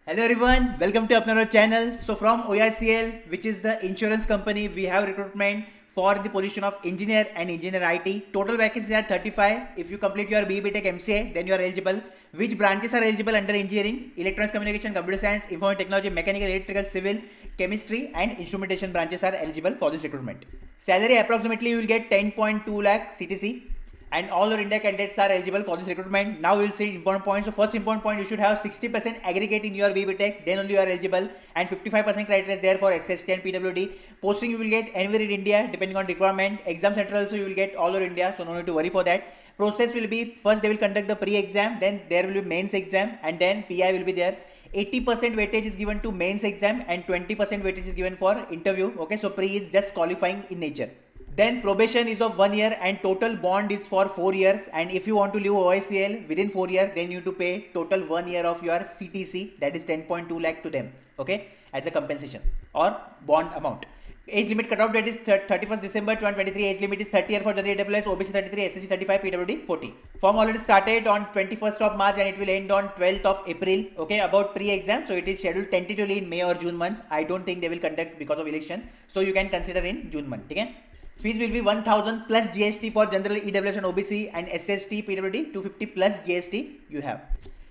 Hello everyone, welcome to Apna channel. So from OICL, which is the insurance company, we have recruitment for the position of engineer and engineer IT. Total vacancies are 35. If you complete your BE Tech MCA, then you are eligible. Which branches are eligible under engineering? Electronics communication, computer science, information technology, mechanical, electrical, civil, chemistry and instrumentation branches are eligible for this recruitment. Salary approximately you will get 10.2 lakh CTC. And all your India candidates are eligible for this recruitment. Now we will see important points. So first important point, you should have 60% aggregate in your BB Tech, then only you are eligible, and 55% criteria there for SST and PWD. Posting you will get anywhere in India depending on requirement. Exam center also you will get all over India, so no need to worry for that. Process will be, first they will conduct the pre-exam, then there will be mains exam, and then PI will be there. 80% weightage is given to mains exam and 20% weightage is given for interview. Okay, so pre is just qualifying in nature. Then probation is of 1 year and total bond is for 4 years. And if you want to leave OICL within 4 years, then you need to pay total 1 year of your CTC, that is 10.2 lakh to them, okay, as a compensation or bond amount. Age limit cutoff date is 31st December 2023. Age limit is 30 year for General AWS, OBC 33, SSC 35, PWD 40. Form already started on 21st of March and it will end on 12th of April. Okay, about pre-exam. So it is scheduled tentatively in May or June month. I don't think they will conduct because of election. So you can consider in June month. Okay. Fees will be 1000 plus GST for general EWS and OBC and SST PWD 250 plus GST you have.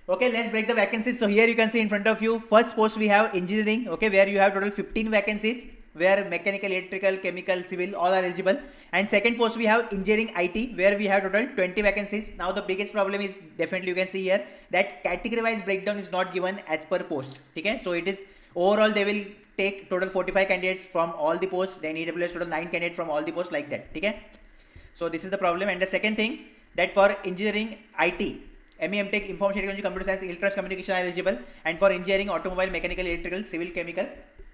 Okay, let's break the vacancies. So here you can see in front of you, first post we have engineering, okay, where you have total 15 vacancies, where mechanical, electrical, chemical, civil all are eligible. And second post we have engineering IT, where we have total 20 vacancies. Now the biggest problem is definitely you can see here that category wise breakdown is not given as per post. Okay, so it is overall they will take total 45 candidates from all the posts, then EWS total 9 candidates from all the posts like that. Okay, so this is the problem. And the second thing, that for engineering IT, ME Tech, information technology, computer science, electronics communication are eligible, and for engineering automobile, mechanical, electrical, civil, chemical,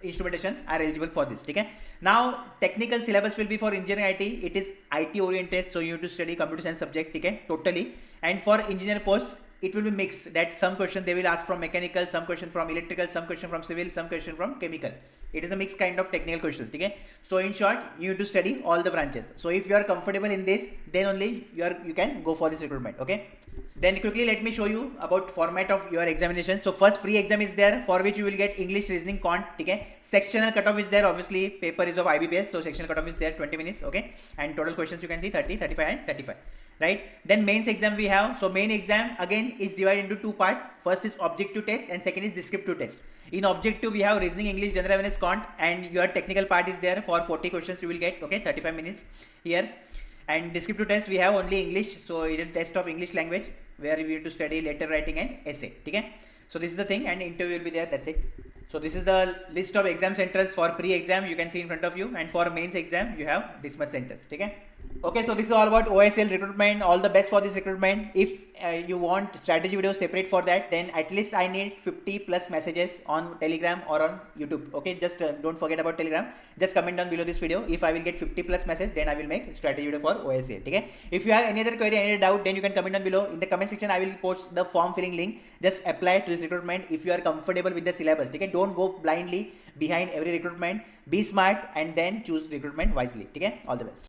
instrumentation are eligible for this. Okay, now technical syllabus will be for engineering IT, it is IT oriented, so you have to study computer science subject, okay, totally. And for engineer post, it will be mixed, that some question they will ask from mechanical, some question from electrical, some question from civil, some question from chemical. It is a mixed kind of technical questions. Okay, so in short you need to study all the branches. So if you are comfortable in this, then only you can go for this recruitment. Okay, then quickly let me show you about format of your examination. So first pre-exam is there, for which you will get English, reasoning, quant. Okay, sectional cutoff is there, obviously paper is of IBPS, so sectional cutoff is there 20 minutes. Okay, and total questions you can see 30, 35 and 35. Right, then mains exam we have. So main exam again is divided into two parts. First is objective test and second is descriptive test. In objective we have reasoning, English, general awareness, quant, and your technical part is there for 40 questions you will get. Okay, 35 minutes here. And descriptive test we have only English, so it is a test of English language where we have to study letter writing and essay. Okay, so this is the thing, and interview will be there, that's it. So this is the list of exam centers for pre-exam, you can see in front of you, and for mains exam you have this much centers. Okay, okay, so this is all about OICL recruitment. All the best for this recruitment. If you want strategy video separate for that, then at least I need 50 plus messages on Telegram or on YouTube. Okay, just don't forget about Telegram. Just comment down below this video. If I will get 50 plus messages, then I will make strategy video for OICL. Okay, if you have any other query, any doubt, then you can comment down below. In the comment section I will post the form filling link. Just apply to this recruitment if you are comfortable with the syllabus. Okay, don't go blindly behind every recruitment. Be smart and then choose recruitment wisely. Okay, all the best.